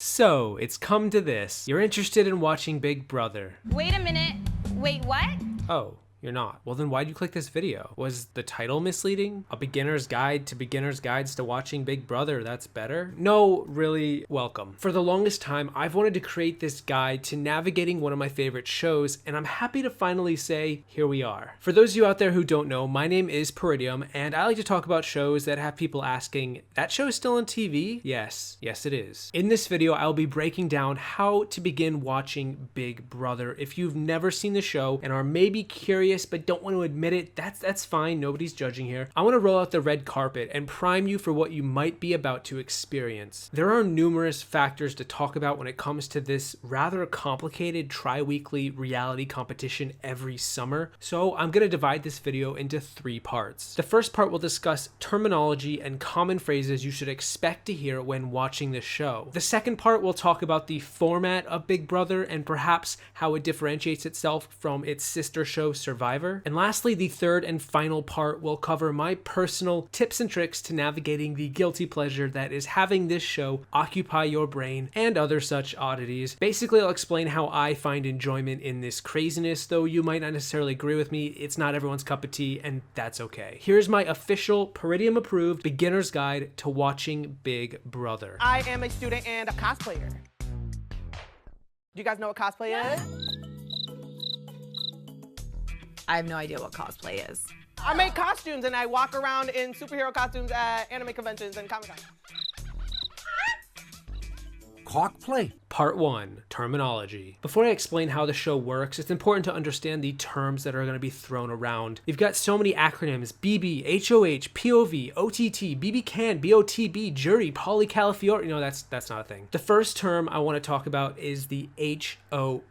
So, it's come to this. You're interested in watching Big Brother. Wait a minute. Wait, what? Oh, you're not. Well then why'd you click this video? Was the title misleading? A beginner's guide to beginner's guides to watching Big Brother, that's better? No, really, welcome. For the longest time, I've wanted to create this guide to navigating one of my favorite shows, and I'm happy to finally say, here we are. For those of you out there who don't know, my name is Peridiam, and I like to talk about shows that have people asking, that show is still on TV? Yes, it is. In this video, I'll be breaking down how to begin watching Big Brother. If you've never seen the show and are maybe curious but don't want to admit it, that's fine, nobody's judging here. I want to roll out the red carpet and prime you for what you might be about to experience. There are numerous factors to talk about when it comes to this rather complicated tri-weekly reality competition every summer, so I'm going to divide this video into 3 parts. The first part will discuss terminology and common phrases you should expect to hear when watching this show. The second part will talk about the format of Big Brother and perhaps how it differentiates itself from its sister show Survivor. And lastly, the third and final part will cover my personal tips and tricks to navigating the guilty pleasure that is having this show occupy your brain and other such oddities. Basically, I'll explain how I find enjoyment in this craziness, though you might not necessarily agree with me. It's not everyone's cup of tea, and that's okay. Here's my official Peridiam approved beginner's guide to watching Big Brother. I am a student and a cosplayer. Do you guys know what cosplay is? I have no idea what cosplay is. I make costumes and I walk around in superhero costumes at anime conventions and Comic-Con. Cockplay. Part 1, terminology. Before I explain how the show works, it's important to understand the terms that are going to be thrown around. You've got so many acronyms: BB, HOH, POV, OTT, BBCAN, BOTB, jury, polycalifior. No, that's not a thing. The first term I want to talk about is the HOH,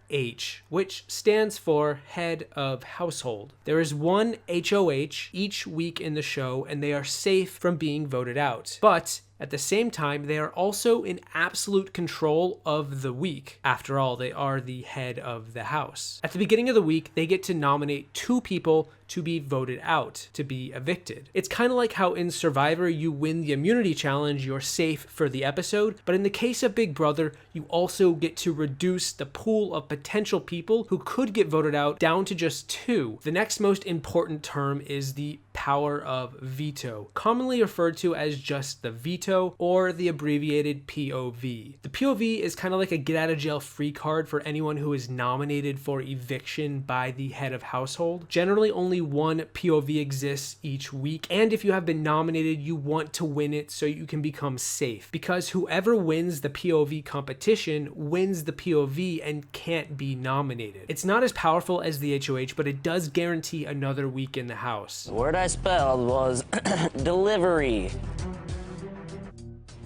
which stands for head of household. There is one HOH each week in the show, and they are safe from being voted out. But at the same time, they are also in absolute control of the week. After all, they are the head of the house. At the beginning of the week, they get to nominate 2 people to be voted out, to be evicted. It's kind of like how in Survivor you win the immunity challenge, you're safe for the episode, but in the case of Big Brother, you also get to reduce the pool of potential people who could get voted out down to just 2. The next most important term is the power of veto, commonly referred to as just the veto or the abbreviated POV. The POV is kind of like a get out of jail free card for anyone who is nominated for eviction by the head of household. Generally, only one POV exists each week, and if you have been nominated, you want to win it so you can become safe, because whoever wins the POV competition wins the POV and can't be nominated. It's not as powerful as the HOH, but it does guarantee another week in the house. The word I spelled was delivery.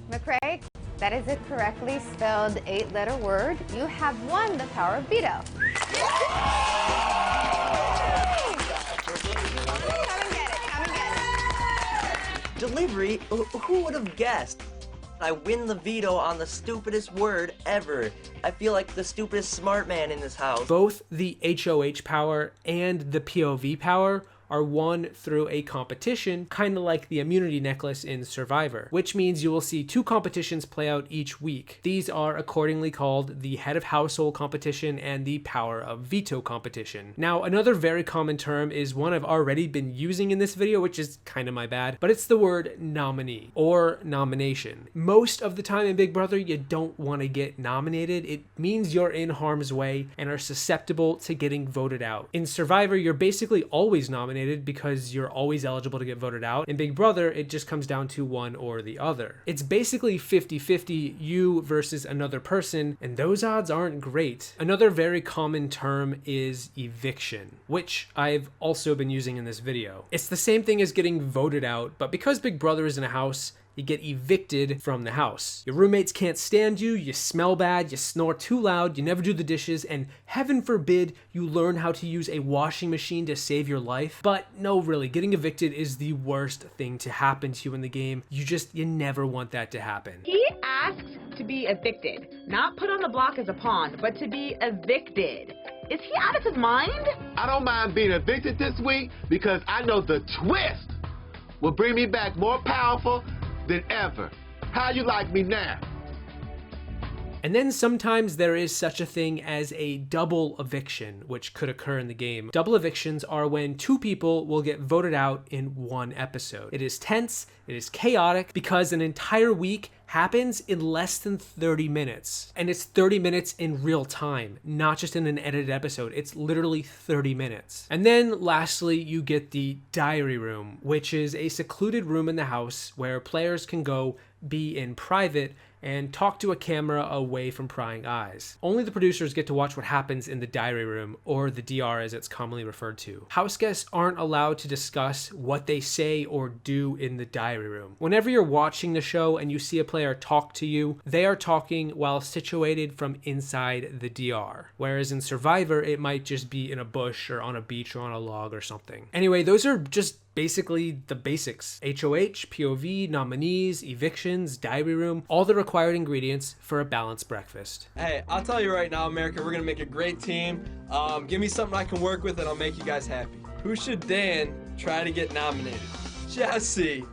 McCrae, that is a correctly spelled 8-letter word. You have won the power of veto. Delivery? Who would have guessed? I win the veto on the stupidest word ever. I feel like the stupidest smart man in this house. Both the HOH power and the POV power are won through a competition, kind of like the immunity necklace in Survivor, which means you will see 2 competitions play out each week. These are accordingly called the head of household competition and the power of veto competition. Now, another very common term is one I've already been using in this video, which is kind of my bad, but it's the word nominee or nomination. Most of the time in Big Brother, you don't want to get nominated. It means you're in harm's way and are susceptible to getting voted out. In Survivor, you're basically always nominated because you're always eligible to get voted out. In Big Brother, it just comes down to one or the other. It's basically 50-50, you versus another person, and those odds aren't great. Another very common term is eviction, which I've also been using in this video. It's the same thing as getting voted out, but because Big Brother is in a house, you get evicted from the house. Your roommates can't stand you, you smell bad, you snore too loud, you never do the dishes, and heaven forbid you learn how to use a washing machine to save your life. But no, really, getting evicted is the worst thing to happen to you in the game. You never want that to happen. He asked to be evicted, not put on the block as a pawn, but to be evicted. Is he out of his mind? I don't mind being evicted this week because I know the twist will bring me back more powerful than ever. How you like me now? And then sometimes there is such a thing as a double eviction, which could occur in the game. Double evictions are when two people will get voted out in one episode. It is tense, it is chaotic, because an entire week happens in less than 30 minutes. And it's 30 minutes in real time, not just in an edited episode. It's literally 30 minutes. And then lastly, you get the diary room, which is a secluded room in the house where players can go be in private and talk to a camera away from prying eyes. Only the producers get to watch what happens in the diary room, or the DR as it's commonly referred to. House guests aren't allowed to discuss what they say or do in the diary room. Whenever you're watching the show and you see a player talk to you, they are talking while situated from inside the DR. Whereas in Survivor, it might just be in a bush or on a beach or on a log or something. Anyway, those are just basically the basics. HOH, POV, nominees, evictions, diary room, all the required ingredients for a balanced breakfast. Hey, I'll tell you right now, America, we're gonna make a great team. Give me something I can work with and I'll make you guys happy. Who should Dan try to get nominated? Jesse.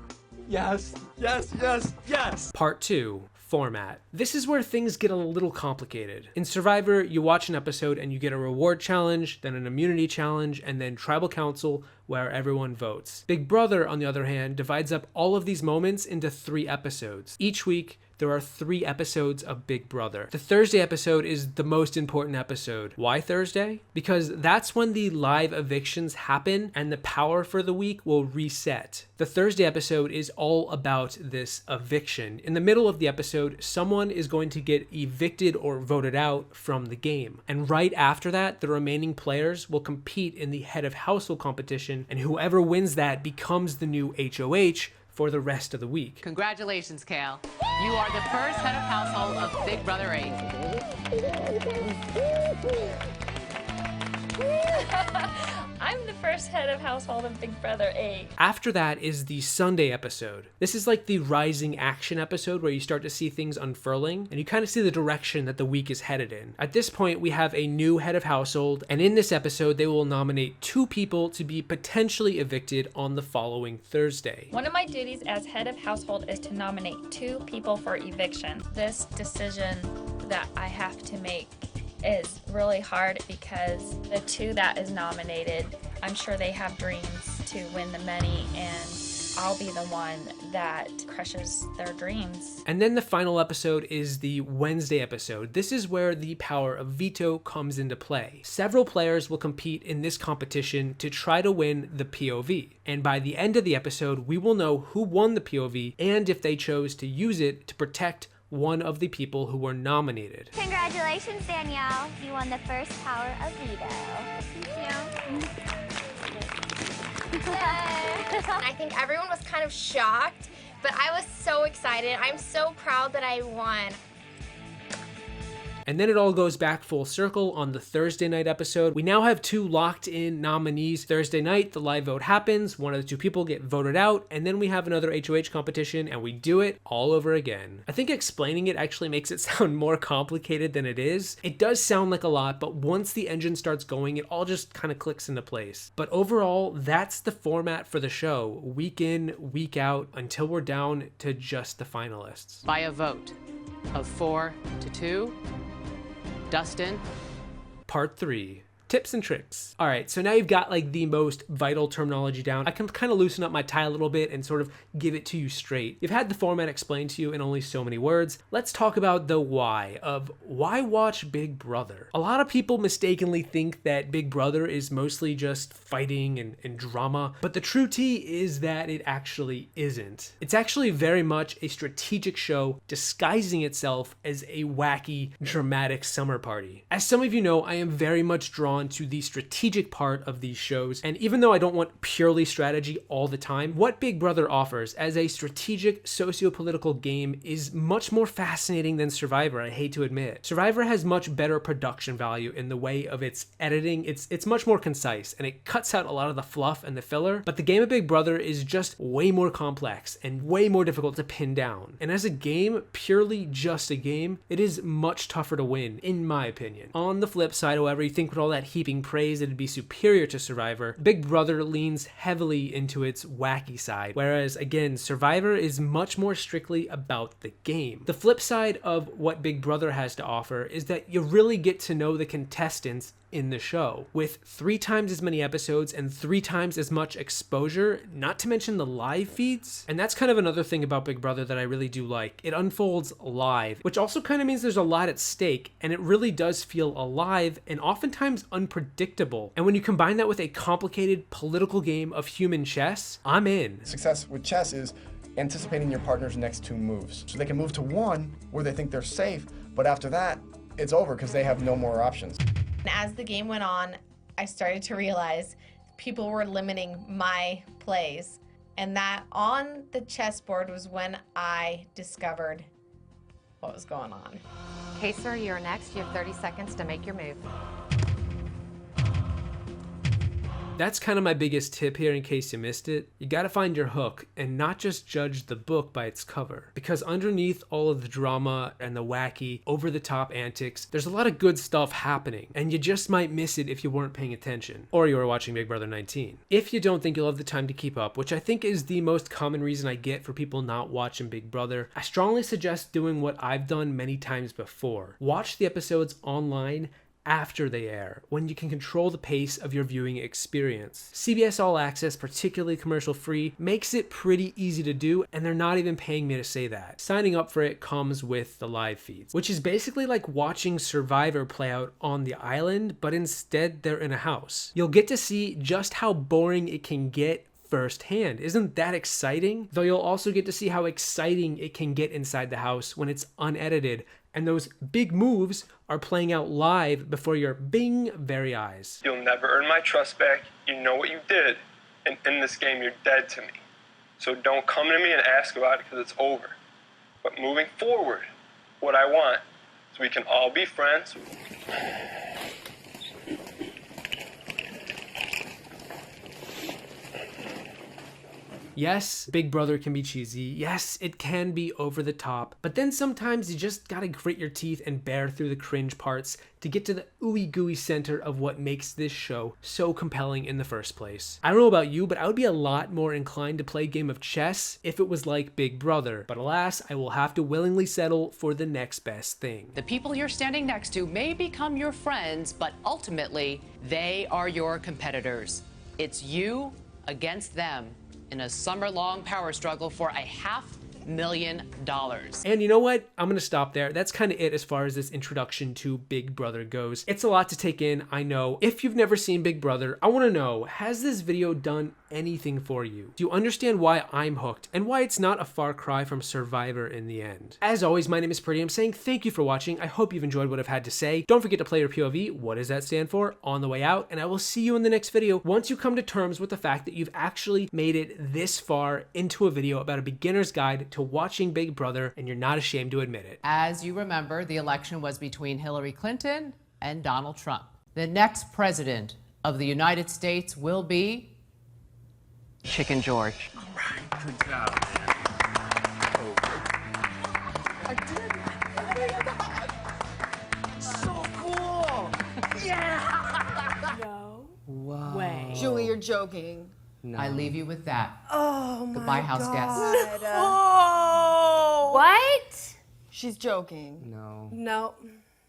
Yes, yes, yes, yes. Part 2. Format. This is where things get a little complicated. In Survivor, you watch an episode and you get a reward challenge, then an immunity challenge, and then tribal council where everyone votes. Big Brother, on the other hand, divides up all of these moments into 3 episodes. Each week, there are 3 episodes of Big Brother. The Thursday episode is the most important episode. Why Thursday? Because that's when the live evictions happen and the power for the week will reset. The Thursday episode is all about this eviction. In the middle of the episode, someone is going to get evicted or voted out from the game. And right after that, the remaining players will compete in the head of household competition, and whoever wins that becomes the new HOH for the rest of the week. Congratulations, Kale. You are the first head of household of Big Brother 8. I'm the first head of household of Big Brother 8. After that is the Sunday episode. This is like the rising action episode where you start to see things unfurling and you kind of see the direction that the week is headed in. At this point, we have a new head of household, and in this episode, they will nominate 2 people to be potentially evicted on the following Thursday. One of my duties as head of household is to nominate 2 people for eviction. This decision that I have to make is really hard because the 2 that is nominated, I'm sure they have dreams to win the money, and I'll be the one that crushes their dreams. And then the final episode is the Wednesday episode. This is where the power of veto comes into play. Several players will compete in this competition to try to win the POV. And by the end of the episode, we will know who won the POV and if they chose to use it to protect one of the people who were nominated. Congratulations, Danielle. You won the first power of veto. Thank you. I think everyone was kind of shocked, but I was so excited. I'm so proud that I won. And then it all goes back full circle on the Thursday night episode. We now have 2 locked in nominees. Thursday night, the live vote happens. One of the 2 people get voted out. And then we have another HOH competition and we do it all over again. I think explaining it actually makes it sound more complicated than it is. It does sound like a lot, but once the engine starts going, it all just kind of clicks into place. But overall, that's the format for the show. Week in, week out, until we're down to just the finalists. By a vote of 4 to 2, Dustin. Part 3. Tips and tricks. All right, so now you've got like the most vital terminology down. I can kind of loosen up my tie a little bit and sort of give it to you straight. You've had the format explained to you in only so many words. Let's talk about the why of why watch Big Brother. A lot of people mistakenly think that Big Brother is mostly just fighting and drama, but the true tea is that it actually isn't. It's actually very much a strategic show disguising itself as a wacky, dramatic summer party. As some of you know, I am very much drawn to the strategic part of these shows, and even though I don't want purely strategy all the time, what Big Brother offers as a strategic socio-political game is much more fascinating than Survivor, I hate to admit. Survivor has much better production value in the way of its editing. It's much more concise and it cuts out a lot of the fluff and the filler, but the game of Big Brother is just way more complex and way more difficult to pin down. And as a game, purely just a game, it is much tougher to win, in my opinion. On the flip side, however, you think with all that heaping praise that it'd be superior to Survivor, Big Brother leans heavily into its wacky side, whereas again, Survivor is much more strictly about the game. The flip side of what Big Brother has to offer is that you really get to know the contestants in the show, with 3 times as many episodes and 3 times as much exposure, not to mention the live feeds. And that's kind of another thing about Big Brother that I really do like. It unfolds live, which also kind of means there's a lot at stake, and it really does feel alive and oftentimes unpredictable. And when you combine that with a complicated political game of human chess, I'm in. Success with chess is anticipating your partner's next 2 moves. So they can move to one where they think they're safe, but after that, it's over because they have no more options. As the game went on, I started to realize people were limiting my plays, and that on the chessboard was when I discovered what was going on. Okay, sir, you're next. You have 30 seconds to make your move. That's kind of my biggest tip here in case you missed it. You gotta find your hook and not just judge the book by its cover. Because underneath all of the drama and the wacky, over-the-top antics, there's a lot of good stuff happening, and you just might miss it if you weren't paying attention, or you were watching Big Brother 19. If you don't think you'll have the time to keep up, which I think is the most common reason I get for people not watching Big Brother, I strongly suggest doing what I've done many times before. Watch the episodes online after they air, when you can control the pace of your viewing experience. CBS All Access, particularly commercial free, makes it pretty easy to do, and they're not even paying me to say that. Signing up for it comes with the live feeds, which is basically like watching Survivor play out on the island, but instead they're in a house. You'll get to see just how boring it can get firsthand. Isn't that exciting? Though you'll also get to see how exciting it can get inside the house when it's unedited, and those big moves are playing out live before your bing very eyes. You'll never earn my trust back. You know what you did, and in this game you're dead to me. So don't come to me and ask about it because it's over. But moving forward, what I want is we can all be friends. Yes, Big Brother can be cheesy. Yes, it can be over the top. But then sometimes you just gotta grit your teeth and bear through the cringe parts to get to the ooey gooey center of what makes this show so compelling in the first place. I don't know about you, but I would be a lot more inclined to play a game of chess if it was like Big Brother. But alas, I will have to willingly settle for the next best thing. The people you're standing next to may become your friends, but ultimately, they are your competitors. It's you against them in a summer-long power struggle for $500,000. And you know what? I'm gonna stop there. That's kind of it as far as this introduction to Big Brother goes. It's a lot to take in, I know. If you've never seen Big Brother, I wanna know, has this video done anything for you? Do you understand why I'm hooked and why it's not a far cry from Survivor in the end? As always, my name is Peridiam saying thank you for watching. I hope you've enjoyed what I've had to say. Don't forget to play your POV. What does that stand for? On the way out, and I will see you in the next video once you come to terms with the fact that you've actually made it this far into a video about a beginner's guide to watching Big Brother, and you're not ashamed to admit it. As you remember, the election was between Hillary Clinton and Donald Trump. The next president of the United States will be Chicken George. All right, good job, man. I did. So cool. Yeah. No Whoa. way. Julie, you're joking. No. I leave you with that. Oh my Goodbye, house guests. Oh. What? She's joking. No. No.